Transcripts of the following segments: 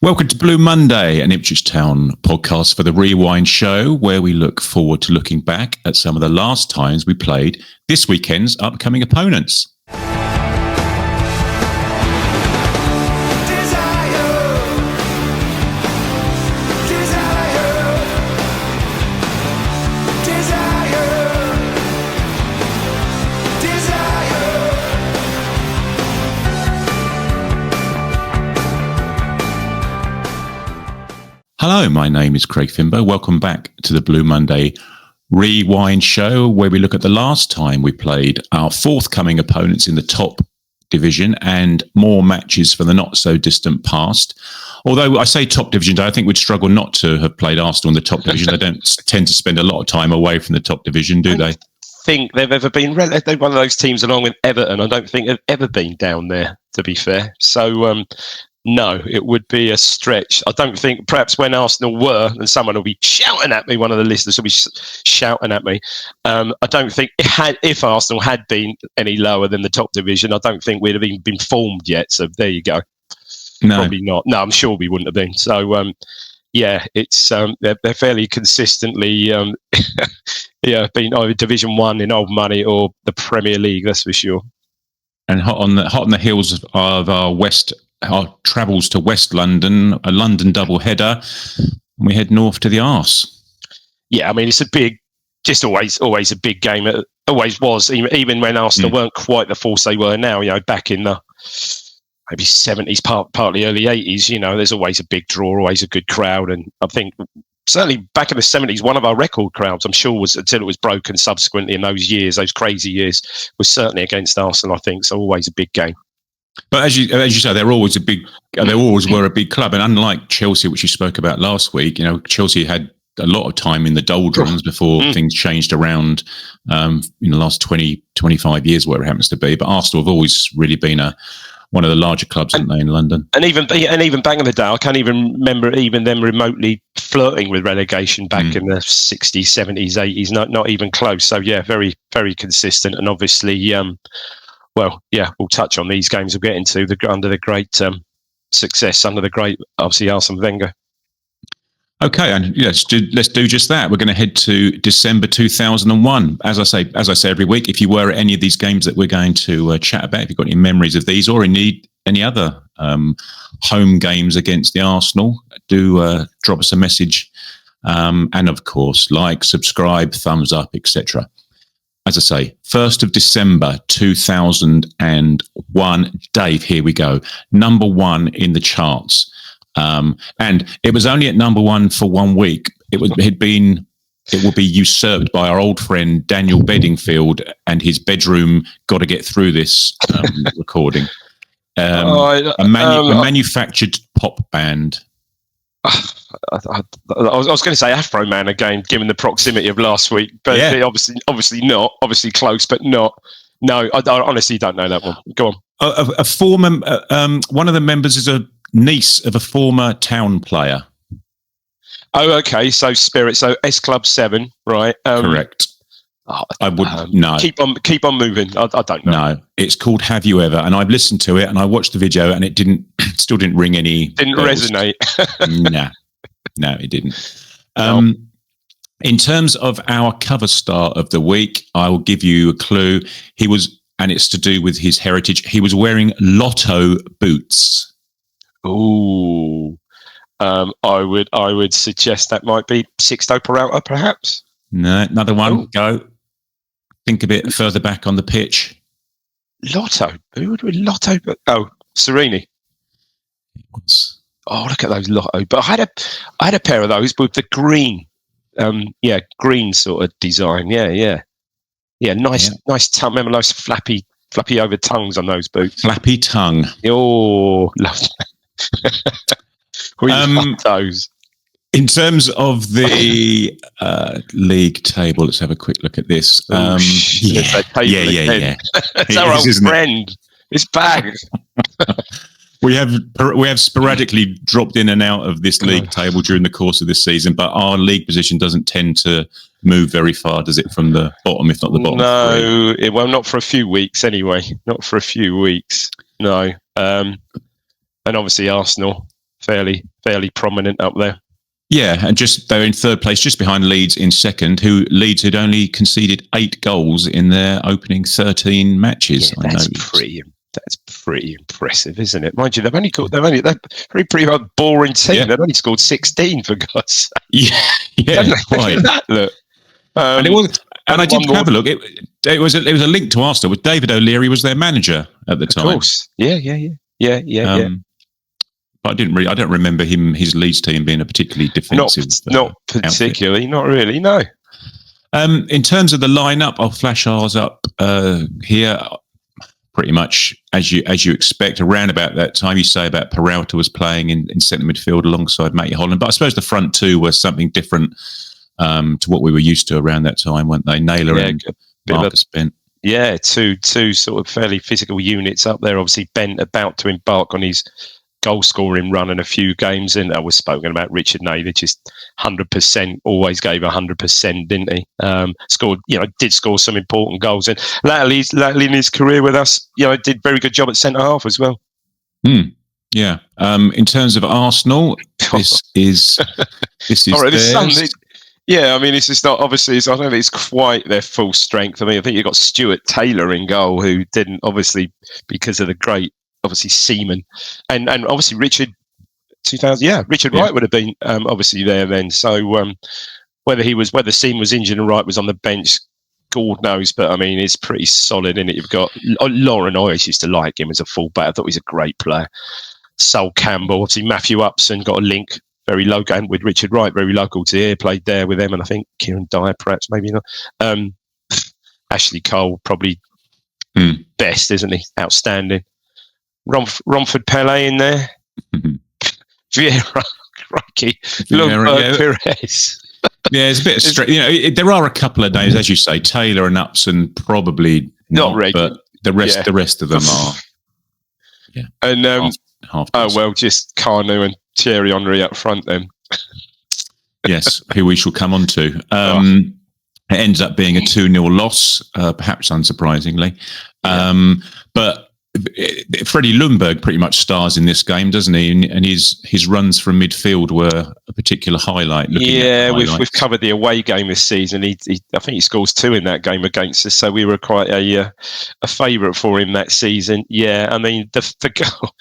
Welcome to Blue Monday, an Ipswich Town podcast for the Rewind Show, where we look forward to looking back at some of the last times we played this weekend's upcoming opponents. Hello, my name is Craig Fimbo. Welcome back to the Blue Monday Rewind Show, where we look at the last time we played our forthcoming opponents in the top division and more matches for the not-so-distant past. Although I say top division, I think we'd struggle not to have played Arsenal in the top division. They don't tend to spend a lot of time away from the top division, do they? Think they've ever been they're one of those teams along with Everton. I don't think they've ever been down there, to be fair. So no, it would be a stretch. I don't think, perhaps when Arsenal were, and someone will be shouting at me, one of the listeners will be shouting at me. I don't think if Arsenal had been any lower than the top division, I don't think we'd have even been formed yet. So there you go. No. Probably not. No, I'm sure we wouldn't have been. So yeah, it's they're fairly consistently been either Division 1 in old money or the Premier League, that's for sure. And hot on the heels of our travels to West London, a London double header, and we head north to the Arse. Yeah, I mean, it's just always a big game. It always was, even when Arsenal weren't quite the force they were now. Back in the maybe 70s, partly early 80s. There's always a big draw, always a good crowd, and I think certainly back in the 70s, one of our record crowds, I'm sure, was until it was broken subsequently in those years, those crazy years, was certainly against Arsenal. I think so. Always a big game. But as you say, they always were a big club, and unlike Chelsea, which you spoke about last week, Chelsea had a lot of time in the doldrums before things changed around in the last 20, 25 years, whatever it happens to be. But Arsenal have always really been one of the larger clubs, haven't they, in London? And even back in the day, I can't even remember even them remotely flirting with relegation back in the 60s, 70s, 80s. Not even close. So yeah, very, very consistent, and obviously. Well, yeah, we'll touch on these games we'll get into under the great success, under the great, obviously, Arsene Wenger. Okay, and let's do just that. We're going to head to December 2001. As I say every week, if you were at any of these games that we're going to chat about, if you've got any memories of these or indeed any other home games against the Arsenal, do drop us a message. And of course, like, subscribe, thumbs up, etc. As I say, 1st of December 2001. Dave, here we go. Number 1 in the charts. And it was only at number 1 for 1 week. It will be usurped by our old friend Daniel Bedingfield and his bedroom Got to Get Through This recording. A manufactured pop band. I was going to say Afro Man again, given the proximity of last week, but yeah. Obviously not. Obviously close, but not. No, I honestly don't know that one. Go on. A former, one of the members is a niece of a former Town player. Oh, okay. So Spirit. So S Club 7, right? Correct. I would no. Keep on moving. I don't know. No, it's called Have You Ever? And I've listened to it and I watched the video and it still didn't ring any. Didn't bells. Resonate. No, it didn't. In terms of our cover star of the week, I will give you a clue. And it's to do with his heritage. He was wearing Lotto boots. Ooh, I would suggest that might be Sixto Peralta, perhaps. No, another one. Oh. Go. Think a bit further back on the pitch. Lotto. Who would be Lotto? Oh, Serini. Oh, look at those Lotto. But I had a pair of those with the green, green sort of design. Yeah. Nice tongue. Remember those flappy over tongues on those boots? Flappy tongue. Oh, love that. We love those. In terms of the league table, let's have a quick look at this. Yeah. It's our old friend. It's back. We have sporadically dropped in and out of this league table during the course of this season, but our league position doesn't tend to move very far, does it, from the bottom, if not the bottom? No, not for a few weeks anyway. Not for a few weeks, no. And obviously Arsenal fairly prominent up there. Yeah, and they're in third place, just behind Leeds in second. Leeds had only conceded 8 goals in their opening 13 matches. Yeah, that's pretty impressive, isn't it? Mind you, they're pretty much boring team. Yeah. They've only scored 16 for God's sake. Yeah, right. That look. And it was, and I did have a look. It was a link to Arsenal. With David O'Leary was their manager at the time. Of course, yeah. But I don't remember his Leeds team being a particularly defensive. Not particularly, outfit. Not really. No. In terms of the lineup, I'll flash ours up here. Pretty much as you expect, around about that time. You say about Peralta was playing in centre midfield alongside Matty Holland, but I suppose the front two were something different to what we were used to around that time, weren't they? Naylor and Marcus Bent. Yeah, two sort of fairly physical units up there. Obviously, Bent about to embark on his goal-scoring run in a few games, and we've spoken about Richard Naylor, just 100%, always gave 100%, didn't he? Did score some important goals, and latterly in his career with us, did very good job at centre half as well. Yeah. In terms of Arsenal, this is all right, theirs. Yeah, I mean, it's just not obviously. I don't think it's quite their full strength. I mean, I think you've got Stuart Taylor in goal, who didn't obviously because of the great. Obviously, Seaman, and obviously Richard 2000. Yeah, Richard Wright would have been obviously there then. So whether Seaman was injured and Wright was on the bench, God knows. But I mean, it's pretty solid, isn't it? You've got Lauren. I always used to like him as a fullback. I thought he was a great player. Sol Campbell, obviously Matthew Upson got a link very local, and with Richard Wright, very local to here. Played there with them, and I think Kieran Dyer, perhaps maybe not. Ashley Cole, probably best, isn't he? Outstanding. Romford Pele in there. Vieira, Rocky, Lundberg, Perez. Yeah, it's a bit of strange. There are a couple of names, as you say, Taylor and Upson, probably not but the rest of them are. Yeah, and half just Carnu and Thierry Henry up front then. Yes, who we shall come on to. It ends up being a 2-0 loss, perhaps unsurprisingly, but. Freddie Lundberg pretty much stars in this game, doesn't he? And his runs from midfield were a particular highlight. We've covered the away game this season. I think he scores 2 in that game against us, so we were quite a favourite for him that season. Yeah, I mean the goal.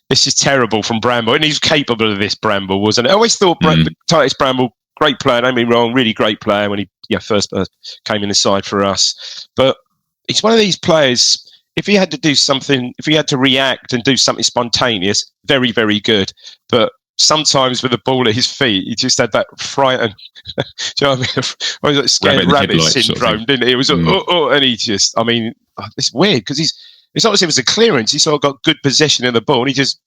This is terrible from Bramble, and he's capable of this. Bramble wasn't. I always thought Titus Bramble, great player. Don't get me wrong, really great player when he first came in the side for us. But he's one of these players. If he had to do something, if he had to react and do something spontaneous, very, very good. But sometimes with the ball at his feet, he just had that frightened, do you know what I mean? Scared rabbit syndrome, didn't he? It was, and he just, I mean, it's weird because it's not as if it was a clearance. He sort of got good possession of the ball and he just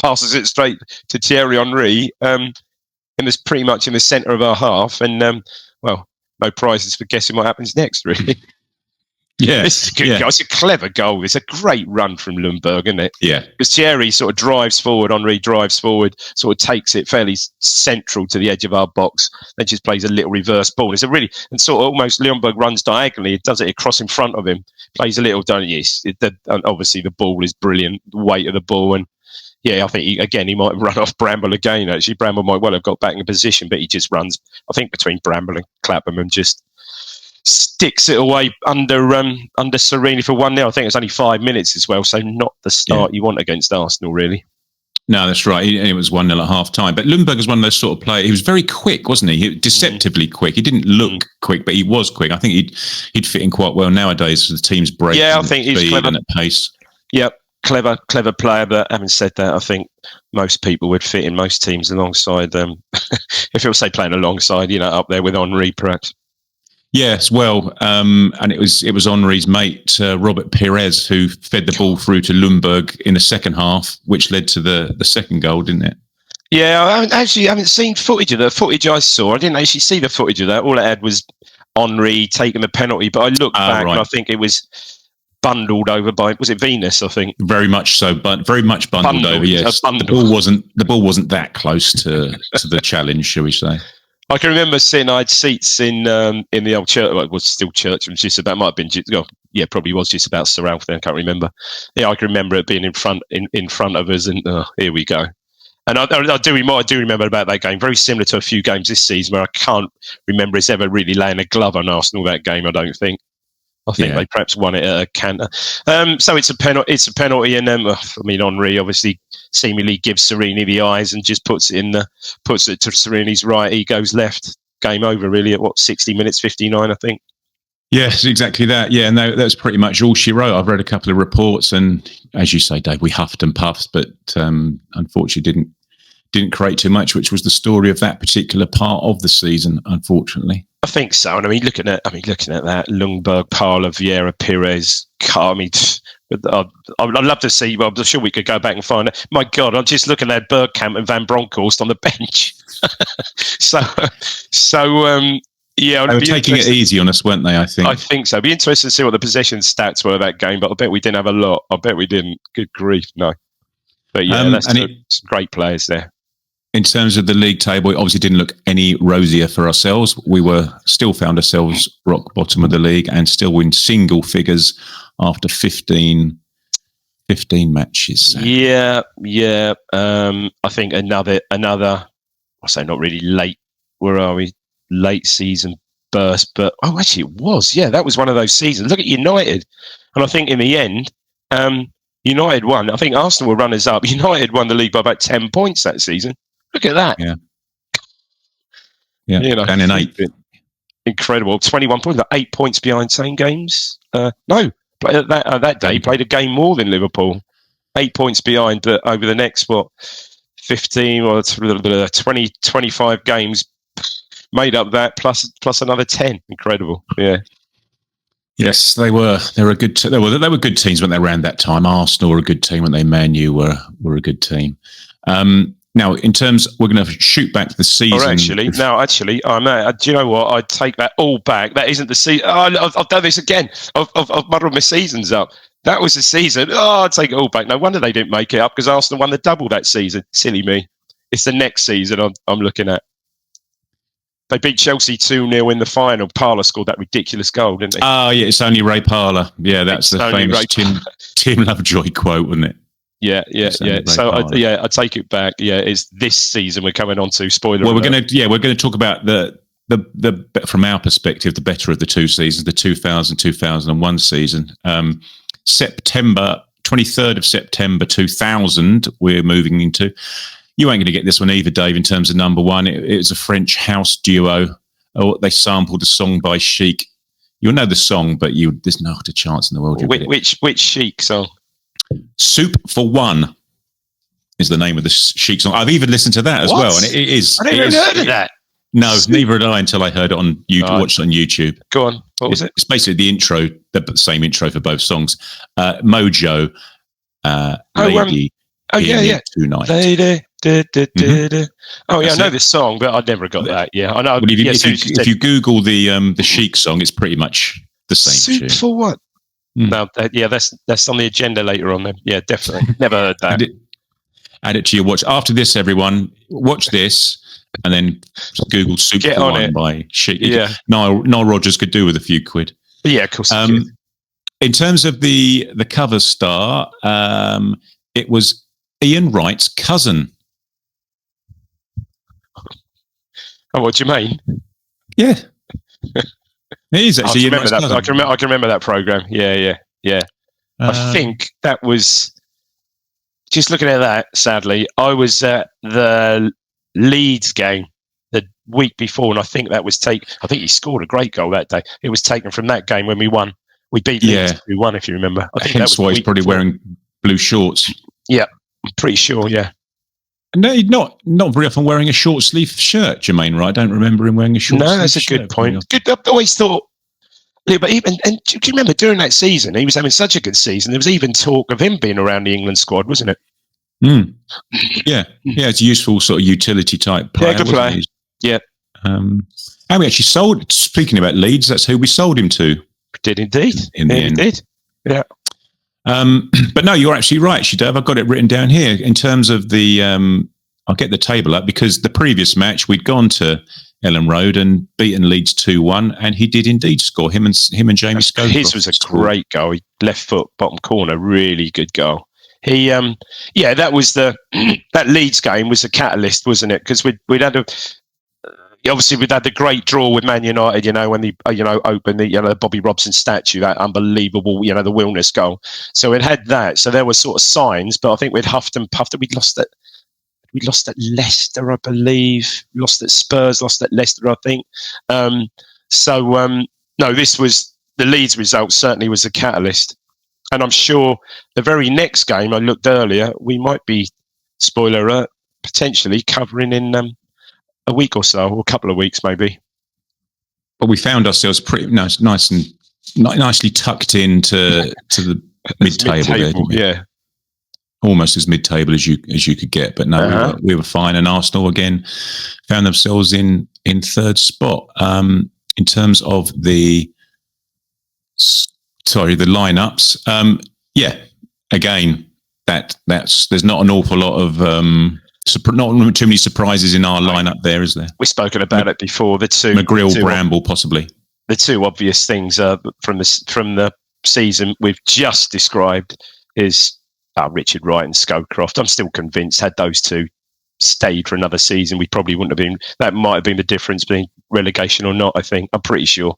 passes it straight to Thierry Henry, and it's pretty much in the centre of our half. And, no prizes for guessing what happens next, really. Yeah, this is a good goal. It's a clever goal. It's a great run from Lundberg, isn't it? Yeah. Because Thierry sort of drives forward, Henry drives forward, sort of takes it fairly central to the edge of our box, then just plays a little reverse ball. It's a really, and sort of almost Lundberg runs diagonally. It does it across in front of him, plays a little, and obviously the ball is brilliant, the weight of the ball. And I think he might run off Bramble again. Actually, Bramble might well have got back in position, but he just runs, I think, between Bramble and Clapham and just sticks it away under Serini for 1-0. I think it's only 5 minutes as well, so not the start you want against Arsenal, really. No, that's right. And it was 1-0 at half time. But Lundberg was one of those sort of players. He was very quick, wasn't he? Deceptively quick. He didn't look quick, but he was quick. I think he'd fit in quite well nowadays for the team's break. Yeah, I think he's clever and at pace. Yep, clever player. But having said that, I think most people would fit in most teams alongside them. If it was, say, playing alongside, up there with Henry, perhaps. Yes, well, and it was Henry's mate, Robert Perez, who fed the ball through to Lundberg in the second half, which led to the second goal, didn't it? Yeah, I haven't seen footage of the footage I saw. I didn't actually see the footage of that. All I had was Henry taking the penalty, but I looked back and I think it was bundled over by, was it Venus, I think? Very much so, but very much bundled over, yes. The ball wasn't that close to the challenge, shall we say. I can remember I had seats in the old church. Well, it was still church. It was just about, might have been, probably was just about Sir Alf then. I can't remember. Yeah, I can remember it being in front of us, and here we go. And I do remember about that game. Very similar to a few games this season where I can't remember us ever really laying a glove on Arsenal that game. I don't think. I think they perhaps won it at a canter. So it's a penalty. It's a penalty, and Henry obviously seemingly gives Serini the eyes and just puts it to Serini's right. He goes left. Game over. Really at 60 minutes 59, I think. Yes, exactly that. Yeah, and that's pretty much all she wrote. I've read a couple of reports, and as you say, Dave, we huffed and puffed, but unfortunately didn't create too much, which was the story of that particular part of the season. Unfortunately, I think so. And looking at that Lundberg, Parla, Vieira, Pires. I'd love to see. Well, I'm sure we could go back and find it. My God, I'm just looking at Bergkamp and Van Bronckhorst on the bench. Yeah, they were taking it easy on us, weren't they? I think so. It'd be interesting to see what the possession stats were of that game, but I bet we didn't have a lot. I bet we didn't. Good grief, no. But yeah, that's some great players there. In terms of the league table, it obviously didn't look any rosier for ourselves. We still found ourselves rock bottom of the league and still in single figures after 15 matches. Yeah. I think another. I say not really late. Where are we? Late season burst, but actually it was. Yeah, that was one of those seasons. Look at United, and I think in the end, United won. I think Arsenal were runners up. United won the league by about 10 points that season. Look at that. Yeah. Down in 8. Incredible. 21 points, 8 points behind same games. That day played a game more than Liverpool. 8 points behind, but over the next 15 or 20, 25 games. Made up that plus another 10. Incredible. Yeah. Yes, they were. They were good. They were good teams when they ran that time. Arsenal were a good team when they Man U were a good team. Now, in terms, we're going to shoot back to the season. Do you know what? I take that all back. That isn't the season. I've done this again. I've muddled my seasons up. That was the season. I'd take it all back. No wonder they didn't make it up because Arsenal won the double that season. Silly me. It's the next season I'm looking at. They beat Chelsea 2-0 in the final. Parla scored that ridiculous goal, didn't they? Oh, yeah, it's only Ray Parla. Yeah, that's the famous Tim Lovejoy quote, wasn't it? Yeah. So I take it back. Yeah, it's this season we're coming on to. Spoiler. Well, we're going to talk about the from our perspective, the better of the two seasons, the 2000-2001 season. September 23rd of September 2000, we're moving into. You ain't going to get this one either, Dave, in terms of number one. It was a French house duo. They sampled a song by Chic. You'll know the song, but there's not a chance in the world. Which Chic song? Soup for One is the name of the Chic song. I've even listened to that as well. And it is. I never heard of that. No, neither had I until I heard it on YouTube, watched it on YouTube. Go on. What was it? It's basically the intro, the same intro for both songs. Mojo, Lady. Tonight. Lady. Oh yeah, I know this song, but I never got that. Yeah, I know. Well, if you Google the Chic song, it's pretty much the same. Soup for what? No, that's on the agenda later on. Then, yeah, definitely. Never heard that. Add it to your watch. After this, everyone, watch this, and then Google "Soup for One" by Chic. Yeah, Noel Rogers could do with a few quid. Yeah, of course. In terms of the cover star, it was Ian Wright's cousin. Oh, what do you mean? Yeah. It is actually. I can remember that program. Yeah. I think that was just looking at that. Sadly, I was at the Leeds game the week before, and I think that was I think he scored a great goal that day. It was taken from that game when we won. We beat Leeds 2-1, if you remember. I think hence why he's probably wearing blue shorts. Yeah, I'm pretty sure. Yeah. No, he's not very often wearing a short sleeve shirt, Jermaine, right? I don't remember him wearing a short sleeve shirt. No, that's a good point. Good. I've always thought, but do you remember during that season, he was having such a good season, there was even talk of him being around the England squad, wasn't it? Yeah, it's a useful sort of utility type player. Yeah, good player. Yeah. And we actually sold, speaking about Leeds, that's who we sold him to. Did indeed. In the end. Did. Yeah. But no, you're actually right, actually, Dave. I've got it written down here in terms of the. I'll get the table up because the previous match we'd gone to Ellen Road and beaten Leeds 2-1, and he did indeed score. Him and Jamie Scowcroft. His was a great goal. Left foot, bottom corner, really good goal. that was that Leeds game was a catalyst, wasn't it? Because we'd had obviously we'd had the great draw with Man United, when they opened the Bobby Robson statue, that unbelievable, the Wilness goal. So it had that. So there were sort of signs, but I think we'd huffed and puffed. We lost at Leicester, I believe. Lost at Spurs, lost at Leicester, I think. No, this was the Leeds result. Certainly was a catalyst. And I'm sure the very next game I looked earlier, we might be, spoiler alert, potentially covering in a week or so, or a couple of weeks maybe. But we found ourselves pretty nice and nicely tucked into the mid-table there, didn't we? Yeah. Almost as mid-table as you could get, but no, we were fine. And Arsenal again found themselves in third spot. In terms of the lineups, again, there's not an awful lot of not too many surprises in our lineup there, is there? We've spoken about it before. The two McGreal, Bramble, possibly. The two obvious things from the season we've just described is Richard Wright and Scowcroft. I'm still convinced had those two stayed for another season, we probably wouldn't have been. That might have been the difference between relegation or not. I'm pretty sure.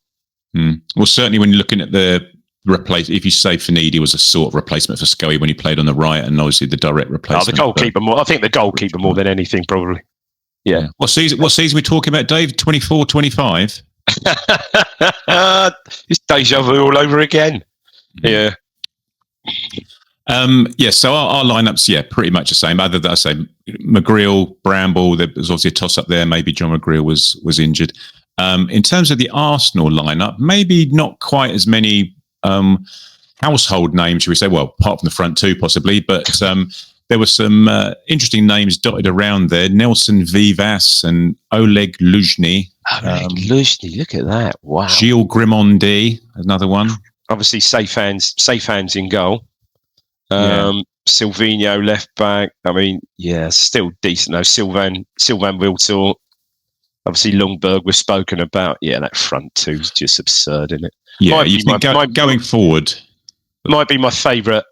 Well, certainly when you're looking at the replacement, if you say Finidi was a sort of replacement for Scully when he played on the right, and obviously the direct replacement. The goalkeeper more. I think the goalkeeper more than anything, probably. Yeah. What season we talking about, Dave? 24, 25? It's deja vu all over again. Yeah. So our lineups, pretty much the same. Other than I say McGreal, Bramble, there was obviously a toss up there. Maybe John McGreal was injured. In terms of the Arsenal lineup, maybe not quite as many household names, should we say? Well, apart from the front two, possibly, but there were some interesting names dotted around there. Nelson Vivas and Oleg Luzhny. Luzhny, look at that! Wow. Gilles Grimondi, another one. Obviously, safe hands in goal. Silvino left back. Still decent though. Sylvain Wiltor. Obviously, Lundberg was spoken about. Yeah, that front two is just absurd, isn't it? Yeah, going forward, might be my favourite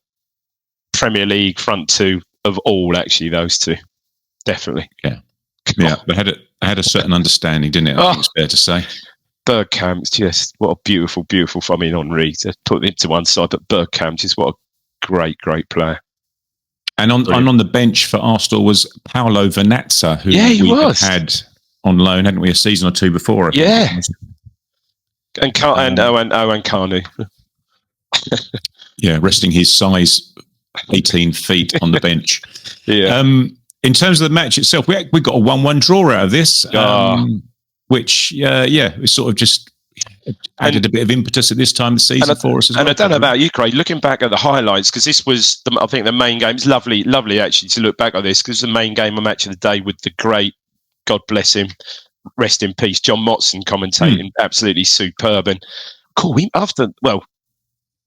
Premier League front two of all. Actually, those two, definitely. Yeah. They had a certain understanding, didn't it? I think it's fair to say. Bergkamp's just what a beautiful. Henri to put him to one side, but Bergkamp just what a great player. And on the bench for Arsenal was Paolo Venazza, who we had on loan, hadn't we, a season or two before? And Kanu. Resting his size 18 feet on the bench. Yeah. In terms of the match itself, we got a 1-1 draw out of this, which it sort of just added a bit of impetus at this time of the season for us as well. And I don't know about you, Craig, looking back at the highlights, because this was, I think, the main game. It's lovely actually to look back at this, because the main game of Match of the Day with the great, God bless him, rest in peace, John Motson commentating, absolutely superb. And cool, you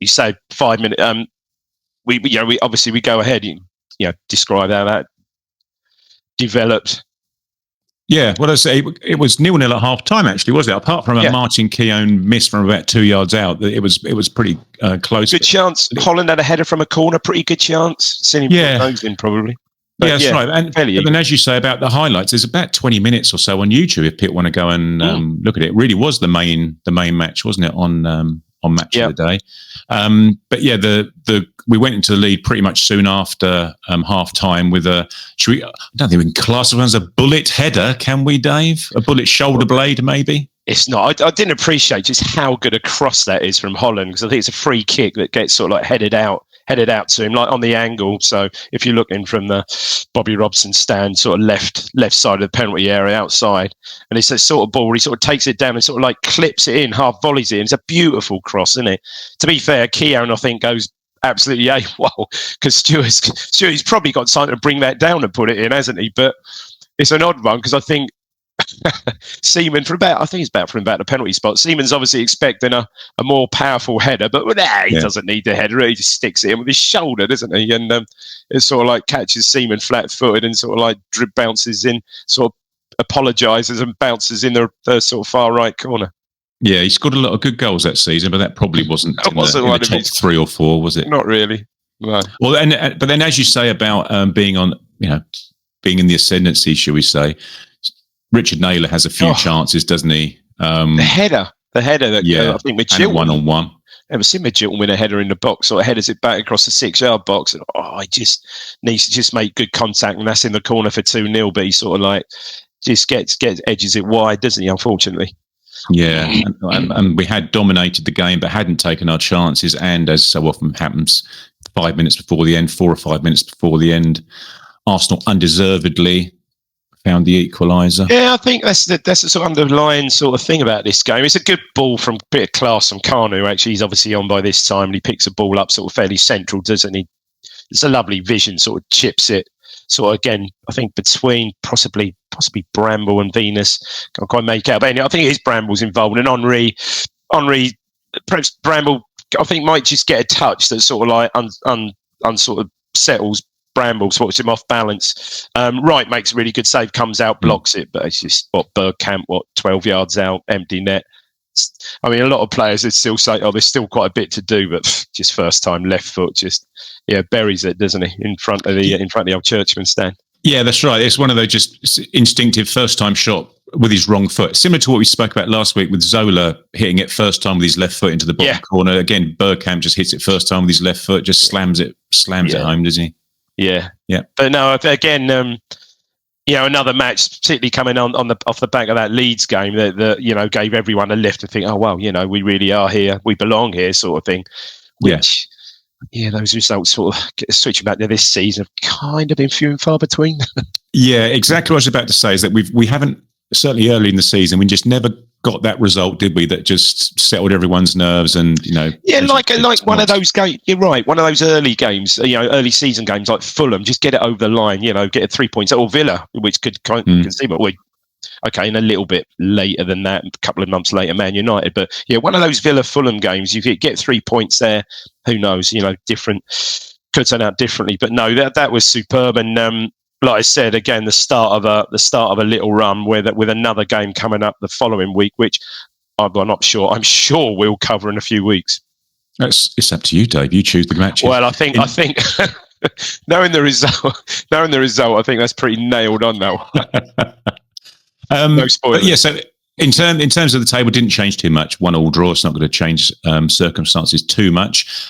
say 5 minutes, we obviously we go ahead, describe how that developed. Yeah, well, I say it was 0-0 at half time. Actually, was it? Apart from a Martin Keown miss from about 2 yards out, it was pretty close. Good chance. Holland had a header from a corner. Pretty good chance. Seen him put those in probably. But that's right. And as you say about the highlights, there's about 20 minutes or so on YouTube if people want to go and look at it. It really was the main match, wasn't it? On Match of the Day. But we went into the lead pretty much soon after half time with I don't think we can class it as a bullet header, can we, Dave? A bullet shoulder blade, maybe? It's not. I didn't appreciate just how good a cross that is from Holland, because I think it's a free kick that gets sort of like headed out to him, like on the angle. So if you're looking from the Bobby Robson stand, sort of left side of the penalty area outside, and it's a sort of ball where he sort of takes it down and sort of like clips it in, half volleys it in. It's a beautiful cross, isn't it? To be fair, Keown, I think, goes absolutely because Stuart's probably got time to bring that down and put it in, hasn't he? But it's an odd one, because I think Seaman from about the penalty spot. Seaman's obviously expecting a more powerful header, but he doesn't need the header. He just sticks it in with his shoulder, doesn't he? And it sort of like catches Seaman flat-footed and sort of like bounces in, sort of apologises and bounces in the sort of far right corner. Yeah, he scored a lot of good goals that season, but that probably wasn't in the top 3 or 4, was it? Not really. Right. Well, but then, as you say about being on, being in the ascendancy, shall we say, Richard Naylor has a few chances, doesn't he? The header that I think and one-on-one. Ever seen Midgilton win a header in the box, or headers it back across the 6-yard box, and he just needs to just make good contact, and that's in the corner for 2-0. But he sort of like just gets edges it wide, doesn't he? Unfortunately. Yeah, and we had dominated the game, but hadn't taken our chances. And as so often happens, 5 minutes before the end, 4 or 5 minutes before the end, Arsenal undeservedly found the equaliser. Yeah, I think that's the sort of underlying sort of thing about this game. It's a good ball from a bit of class from Kanu. Actually, he's obviously on by this time, and he picks a ball up sort of fairly central, doesn't he? It's a lovely vision, sort of chips it. Sort of again, I think between possibly Bramble and Venus. Can't quite make out, but anyway, I think it is Bramble's involved, and Henri, perhaps Bramble, I think might just get a touch that sort of like sort of settles Bramble, swats him off balance. Wright makes a really good save, comes out, blocks it, but it's just Bergkamp, 12 yards out, empty net. I mean, a lot of players would still say, there's still quite a bit to do, but just first time left foot just buries it, doesn't he, in front of the old Churchman stand. Yeah, that's right. It's one of those just instinctive first time shot with his wrong foot, similar to what we spoke about last week with Zola hitting it first time with his left foot into the bottom corner. Again, Bergkamp just hits it first time with his left foot, just slams it home, doesn't he? Yeah. Yeah. But no, again, another match, particularly coming off the back of that Leeds game that gave everyone a lift to think, we really are here, we belong here, sort of thing. Which, those results sort of switching back to this season have kind of been few and far between. Yeah, exactly what I was about to say is that we haven't, certainly early in the season, we just never got that result, did we? That just settled everyone's nerves and, like one of those games, you're right, one of those early games, early season games like Fulham, just get it over the line, get a 3 points, or Villa, which could concede, but and a little bit later than that, a couple of months later, Man United. But one of those Villa-Fulham games, you get 3 points there, who knows, different, could turn out differently. But no, that was superb. And like I said, again, the start of a little run with another game coming up the following week, which I'm not sure. I'm sure we'll cover in a few weeks. It's up to you, Dave. You choose the matches. Well, I think knowing the result, I think that's pretty nailed on now. No spoilers. But so in terms of the table, didn't change too much. 1-1 draw. It's not going to change circumstances too much.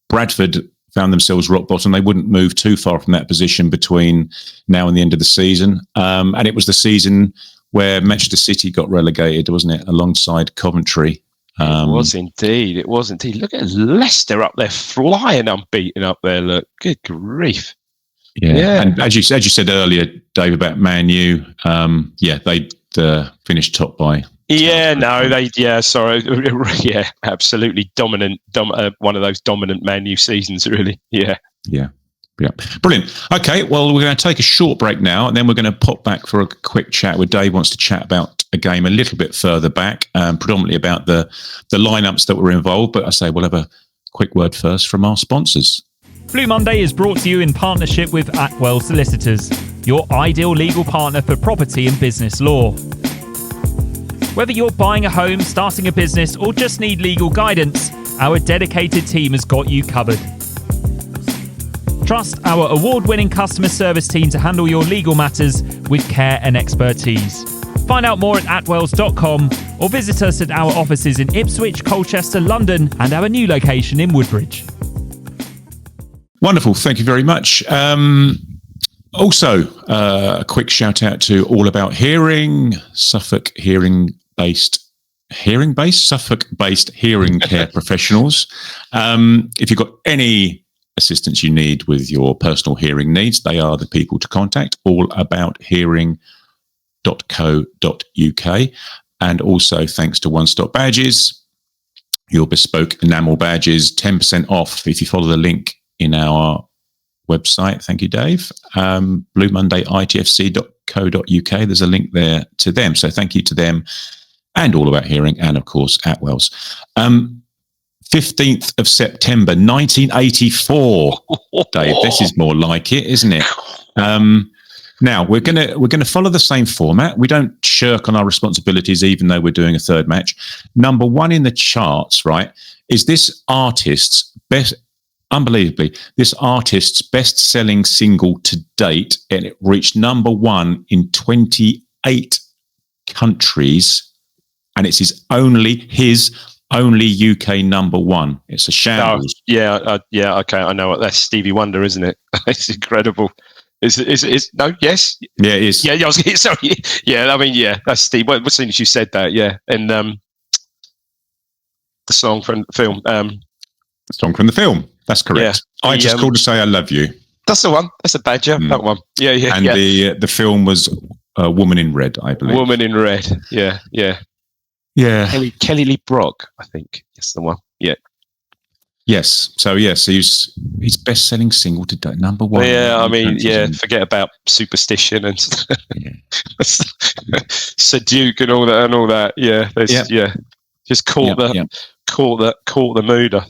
Bradford found themselves rock bottom. They wouldn't move too far from that position between now and the end of the season. And it was the season where Manchester City got relegated, wasn't it, alongside Coventry? It was indeed. Look at Leicester up there, flying unbeaten up there. Look, good grief. Yeah. And as you said earlier, Dave, about Man U, they finished top by. Absolutely dominant. One of those dominant Man U seasons, really. Yeah. Brilliant. Okay, well, we're going to take a short break now, and then we're going to pop back for a quick chat where Dave wants to chat about a game a little bit further back, predominantly about the lineups that were involved. But I say we'll have a quick word first from our sponsors. Blue Monday is brought to you in partnership with Atwell Solicitors, your ideal legal partner for property and business law. Whether you're buying a home, starting a business, or just need legal guidance, our dedicated team has got you covered. Trust our award-winning customer service team to handle your legal matters with care and expertise. Find out more at atwells.com or visit us at our offices in Ipswich, Colchester, London, and our new location in Woodbridge. Wonderful. Thank you very much. Also, a quick shout out to All About Hearing, Suffolk-based hearing care professionals. If you've got any assistance you need with your personal hearing needs, they are the people to contact. allabouthearing.co.uk. And also thanks to One Stop Badges, your bespoke enamel badges, 10% off if you follow the link in our website. Thank you, Dave. Blue Monday, ITFC.co.uk. There's a link there to them. So thank you to them and All About Hearing, and of course, Atwell's. 15th of September, 1984. Dave, this is more like it, isn't it? Now we're gonna follow the same format. We don't shirk on our responsibilities, even though we're doing a third match. Number one in the charts, right, is this artist's best unbelievably, this artist's best-selling single to date, and it reached number 1 in 28 countries, and it's his only UK number 1. It's a shambles. Oh, yeah, okay, I know what that's. Stevie Wonder, isn't it? It's incredible. Is no? Yes. Yeah, it is. Yeah, I was sorry. Yeah, I mean, yeah, that's Steve. Well, as soon as you said that, yeah, and the song from the film. The song from the film. That's correct. Yeah, I just called to say I love you. That's the one. That's a badger. That one. Yeah. And the film was Woman in Red, I believe. Woman in Red. Yeah. Kelly Lee Brock, I think. That's the one. Yeah. Yes. So he's his best-selling single to date, number 1. Yeah, I mean, forget about Superstition and Sir Duke and all that. Yeah, just caught the mood. I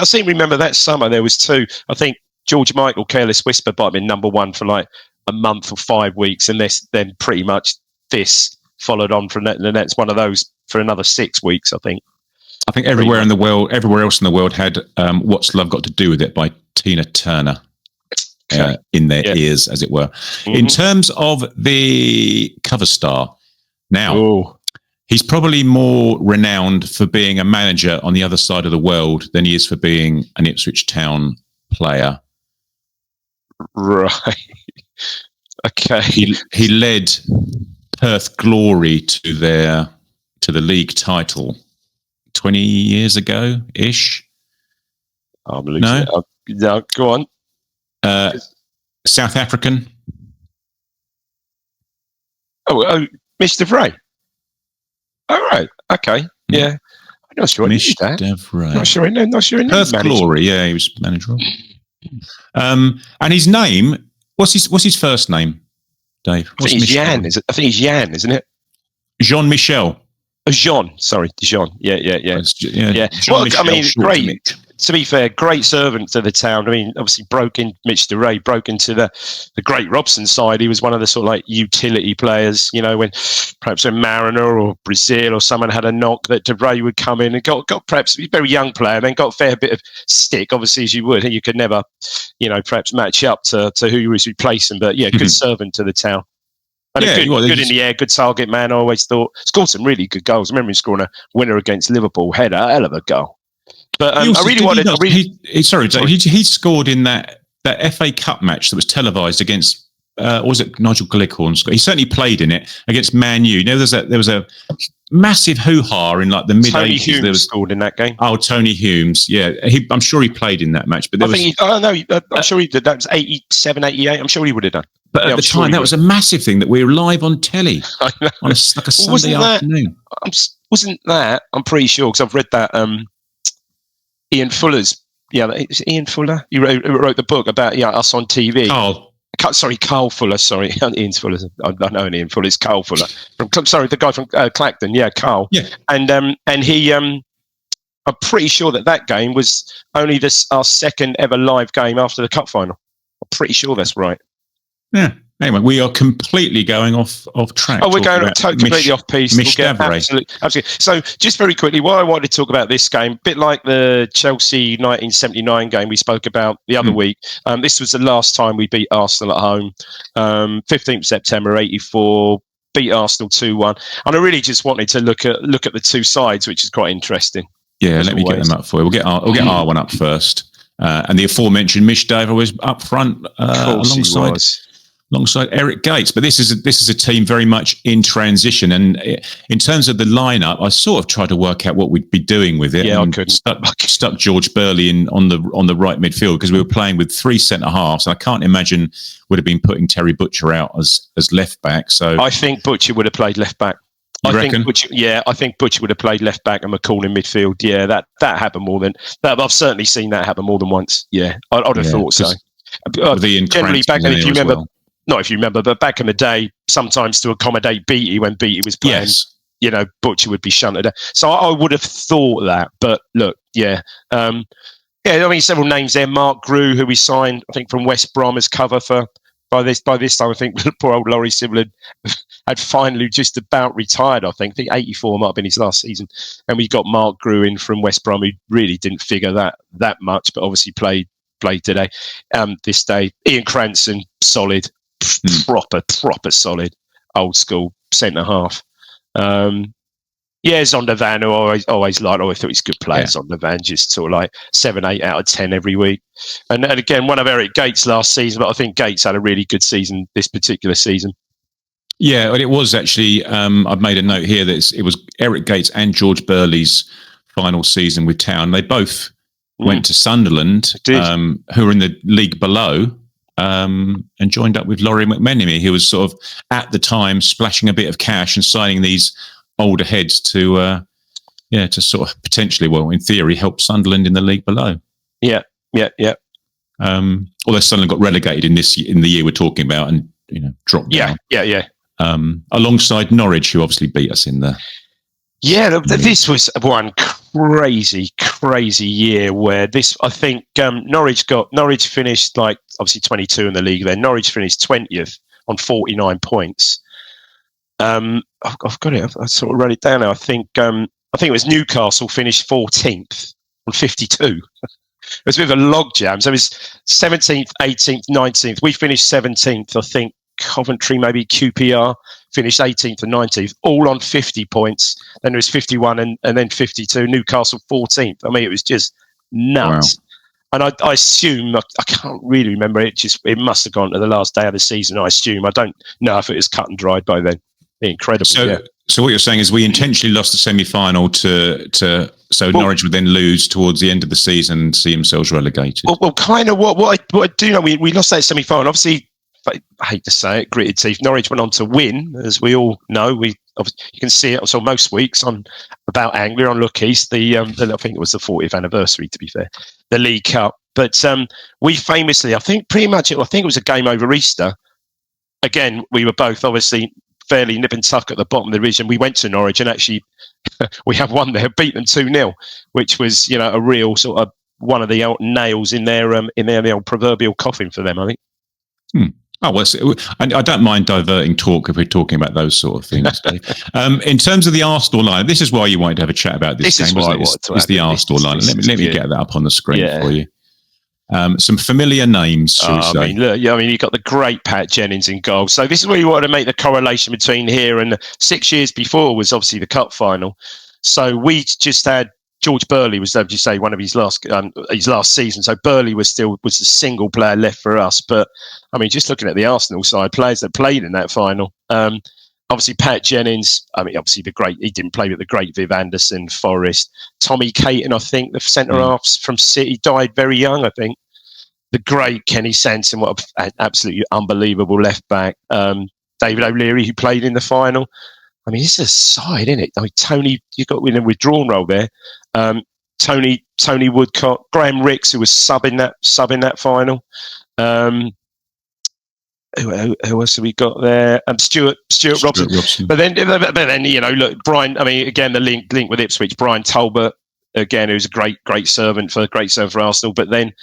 seem to remember that summer there was 2. I think George Michael, Careless Whisper, might have been number 1 for like a month or 5 weeks, and then pretty much this followed on from that, and that's one of those for another 6 weeks, I think. I think everywhere else in the world had "What's Love Got to Do with It" by Tina Turner in their ears, as it were. Mm-hmm. In terms of the cover star, now he's probably more renowned for being a manager on the other side of the world than he is for being an Ipswich Town player. Right. Okay. He led Perth Glory to the league title 20 years ago-ish. No, go on. South African. Oh, Mr. Vray. All right. Okay. Yeah. I'm not sure. Mr. Vray. Not sure. Perth Glory. Yeah, he was manager. And his name. What's his first name, Dave? I think he's Jan, isn't it? Jean-Michel. Jean, sorry, Jean. Yeah. Well, I mean, great. To be fair, great servant to the town. I mean, obviously broke into the great Robson side. He was one of the sort of like utility players, when perhaps a Mariner or Brazil or someone had a knock, that DeRay would come in and got perhaps a very young player, then got a fair bit of stick, obviously, as you would. You could never, perhaps match up to who you was replacing. But yeah, good servant to the town. And good in the air, good target man. I always thought scored some really good goals. I remember him scoring a winner against Liverpool header, a hell of a goal. But I really wanted. He scored in that FA Cup match that was televised against. Was it Nigel Glickhorn? He certainly played in it against Man U. There was a massive hoo-ha in like the mid-80s. Tony Humes scored in that game. Oh, Tony Humes. Yeah, I'm sure he played in that match. But I'm sure he did. That was 87, 88. I'm sure he would have done. But at the time, that was a massive thing that we were live on telly on like a Sunday afternoon. Wasn't that? I'm pretty sure because I've read that. Ian Fuller's. Yeah, it's Ian Fuller. He wrote the book about us on TV. Carl Fuller. Sorry, Ian Fuller. I know Ian Fuller. It's Carl Fuller. The guy from Clacton. Yeah, Carl. Yeah, and he. I'm pretty sure that game was only our second ever live game after the cup final. I'm pretty sure that's right. Yeah. Anyway, we are completely going off track. Oh, we're going completely off piece. Absolutely. So, just very quickly, why I wanted to talk about this game, a bit like the Chelsea 1979 game we spoke about the other week. This was the last time we beat Arsenal at home. 15th September '84, beat Arsenal 2-1, and I really just wanted to look at the two sides, which is quite interesting. Yeah, let me get them up for you. We'll get our one up first, and the aforementioned Mish Daver was up front alongside Eric Gates. But this is a team very much in transition, and in terms of the lineup, I sort of tried to work out what we'd be doing with it. Yeah, I couldn't. Stuck George Burley in on the right midfield because we were playing with 3 centre halves, and I can't imagine would have been putting Terry Butcher out as left back. So I think Butcher would have played left back. I think Butcher would have played left back and McCall in midfield. Yeah, that happened more than that. I've certainly seen that happen more than once. Yeah, I'd have thought so. Generally, back then, if you remember. Not if you remember, but back in the day, sometimes to accommodate Beattie when Beattie was playing, Butcher would be shunted. So I would have thought that. But look, I mean, several names there. Mark Grew, who we signed, I think, from West Brom as cover for. By this time, I think poor old Laurie Sybil had finally just about retired. I think 84 might have been his last season, and we got Mark Grew in from West Brom, who really didn't figure that much, but obviously played played today, this day. Ian Cranston, solid, proper solid, old school centre half. Zondervan, who I always liked. I thought he's a good player. Zondervan, just sort of like 7, 8 out of 10 every week. And again, one of Eric Gates last season, but I think Gates had a really good season this particular season. Yeah, and it was actually, I've made a note here that it was Eric Gates and George Burley's final season with Town. They both went to Sunderland, who were in the league below, and joined up with Laurie McMenemy, who was sort of, at the time, splashing a bit of cash and signing these older heads to sort of potentially, well, in theory, help Sunderland in the league below. Yeah. Although Sunderland got relegated in the year we're talking about and dropped down. Yeah. Alongside Norwich, who obviously beat us in the. Yeah, this was one crazy year where I think Norwich finished like obviously 22 in the league. Then Norwich finished 20th on 49 points. I've got it. I sort of wrote it down now. I think it was Newcastle finished 14th on 52. It was a bit of a logjam. So it was 17th, 18th, 19th. We finished 17th. I think Coventry, maybe QPR, finished 18th and 19th, all on 50 points. Then there was 51 and then 52. Newcastle 14th. I mean, it was just nuts. Wow. And I assume, I can't really remember, it must have gone to the last day of the season, I assume. I don't know if it was cut and dried by then. Incredible. So what you're saying is we intentionally lost the semi-final to Norwich would then lose towards the end of the season and see themselves relegated. Well, kind of what I do know, we lost that semi-final. Obviously, I hate to say it, gritted teeth. Norwich went on to win, as we all know. You can see it. So most weeks on About Anglia on Look East, I think it was the 40th anniversary, to be fair, the League Cup. But we famously, I think it was a game over Easter. Again, we were both obviously fairly nip and tuck at the bottom of the division. We went to Norwich and actually we have won there, beat them 2-0, which was a real sort of one of the nails in their the old proverbial coffin for them, I think. Oh, well, I don't mind diverting talk if we're talking about those sort of things, Dave. In terms of the Arsenal line, this is why you wanted to have a chat about this game, is why I wanted to it's the Arsenal line. Let me get that up on the screen for you. Some familiar names, shall we say. You've got the great Pat Jennings in goal. So this is where you want to make the correlation between here and 6 years before was obviously the cup final. So we just had George Burley was, as you say, one of his last season. So Burley was the single player left for us. But I mean, just looking at the Arsenal side, players that played in that final. Obviously, Pat Jennings. I mean, obviously he didn't play with the great Viv Anderson, Forrest, Tommy Caton. I think the centre halves from City died very young. I think the great Kenny Sanson, what an absolutely unbelievable left back. David O'Leary, who played in the final. I mean, it's a side, isn't it? I mean, Tony, you got in a withdrawn role there. Tony Woodcock, Graham Ricks, who was subbing that final. Who else have we got there? Stuart Robson. But then, look, Brian. I mean, again, the link with Ipswich. Brian Talbot, again, who's a great servant for Arsenal. But then,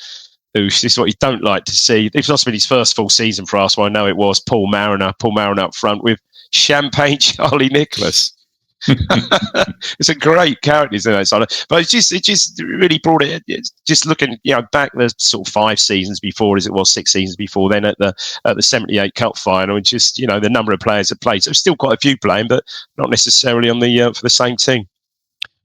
this is what you don't like to see. This must have been his first full season for Arsenal. I know it was. Paul Mariner up front with Champagne Charlie Nicholas. It's a great character, isn't it? But it just really brought it. It's just looking, back the sort of 5 seasons before, as it was 6 seasons before, then at the 78 Cup final, and just the number of players that played. So still quite a few playing, but not necessarily on the for the same team.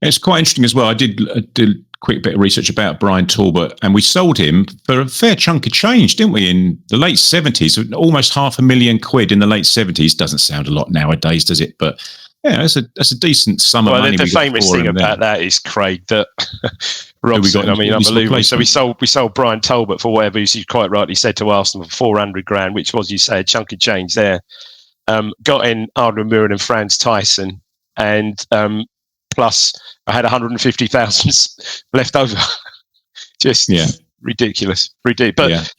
It's quite interesting as well. I did a quick bit of research about Brian Talbot, and we sold him for a fair chunk of change, didn't we? In the late 70s, almost £500,000 in the late 70s. Doesn't sound a lot nowadays, does it? But yeah, that's a decent sum of money. The famous thing about that is, Craig, that Robson, unbelievable. So we sold Brian Talbot for whatever, as you quite rightly said, to Arsenal for £400,000, which was, you say, a chunk of change there. Got in Adrian Murin and Franz Tyson, and plus I had 150,000 left over. Just ridiculous. But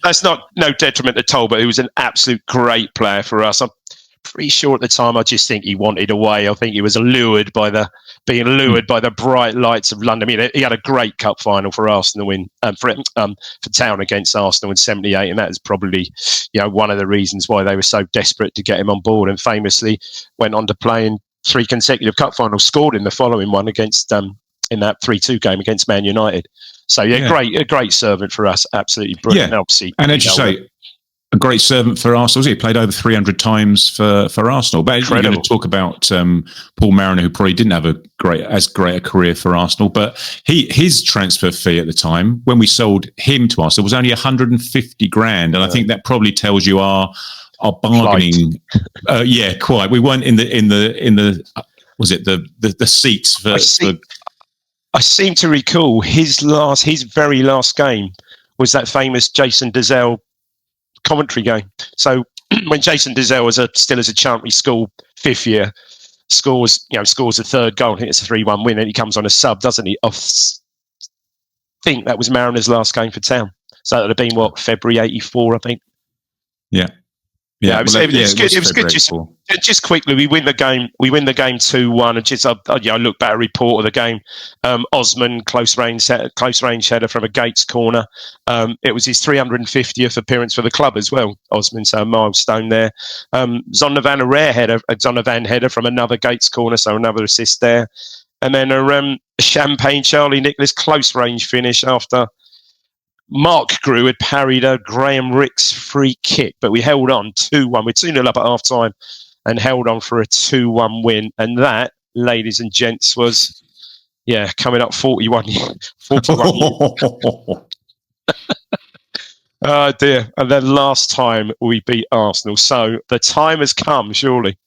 that's no detriment to Talbot, who was an absolute great player for us. I'm pretty sure at the time, I just think he wanted away. I think he was lured by the bright lights of London. I mean, he had a great cup final for Arsenal for Town against Arsenal in '78, and that is probably one of the reasons why they were so desperate to get him on board. And famously went on to play in 3 consecutive cup finals, scored in the following one against that 3-2 game against Man United. So a great servant for us, absolutely brilliant. Yeah. Obviously, and as you say, a great servant for Arsenal. He played over 300 times for Arsenal. But you're going to talk about Paul Mariner, who probably didn't have as great a career for Arsenal. But his transfer fee at the time, when we sold him to Arsenal, was only 150 grand, and I think that probably tells you our bargaining. Quite. We weren't in the was it the seats for. I seem to recall his very last game was that famous Jason Dezelle commentary game. So when Jason Dezelle was still as a Chantry School 5th year, scores a third goal. I think it's a 3-1 win, and he comes on a sub, doesn't he? I think that was Mariner's last game for Town. So that would have been February '84, I think. Yeah. Yeah, it was good. It was good. Just quickly, we win the game. We win the game 2-1. And just I look back at a report of the game. Osman close range header from a Gates corner. It was his 350th appearance for the club as well. Osman, so a milestone there. Zondervan a rare header, a Zondervan header from another Gates corner, so another assist there. And then a Champagne Charlie Nicholas close range finish after Mark Grew had parried a Graham Ricks free kick, but we held on 2-1. We're 2-0 up at half time and held on for a 2-1 win. And that, ladies and gents, was, coming up 41 years. Oh, dear. And then last time we beat Arsenal. So the time has come, surely.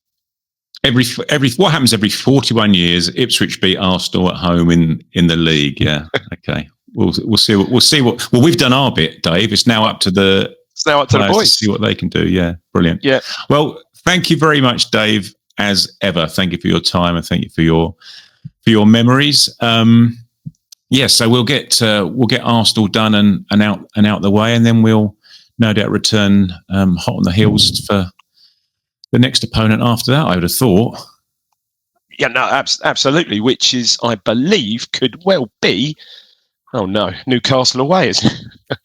What happens every 41 years? Ipswich beat Arsenal at home in the league. Yeah. Okay. We'll see. Well, we've done our bit, Dave. It's now up to the boys to see what they can do. Yeah, brilliant. Yeah. Well, thank you very much, Dave. As ever, thank you for your time and thank you for your memories. So we'll get Arsenal done and out the way, and then we'll no doubt return hot on the heels for the next opponent after that. I would have thought. Yeah, no, absolutely. Which is, I believe, could well be. Oh no, Newcastle away, isn't it?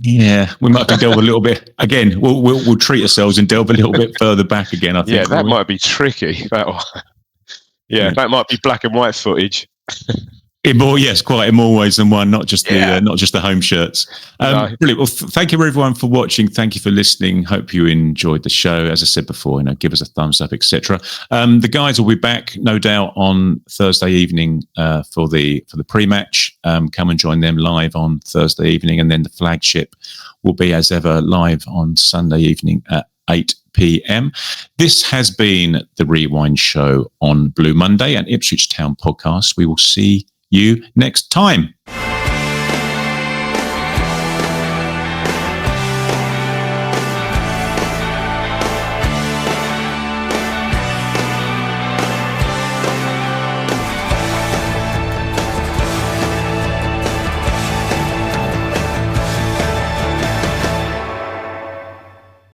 Yeah, we might have to delve a little bit again. We'll treat ourselves and delve a little bit further back again. I think. Yeah, that might be tricky. That might be black and white footage. In more ways than one, not just the home shirts. No. Brilliant. Well, thank you everyone for watching. Thank you for listening. Hope you enjoyed the show. As I said before, give us a thumbs up, etc. The guys will be back, no doubt, on Thursday evening for the pre-match. Come and join them live on Thursday evening, and then the Flagship will be as ever live on Sunday evening at 8 p.m. This has been the Rewind Show on Blue Monday and Ipswich Town podcast. We will see you next time.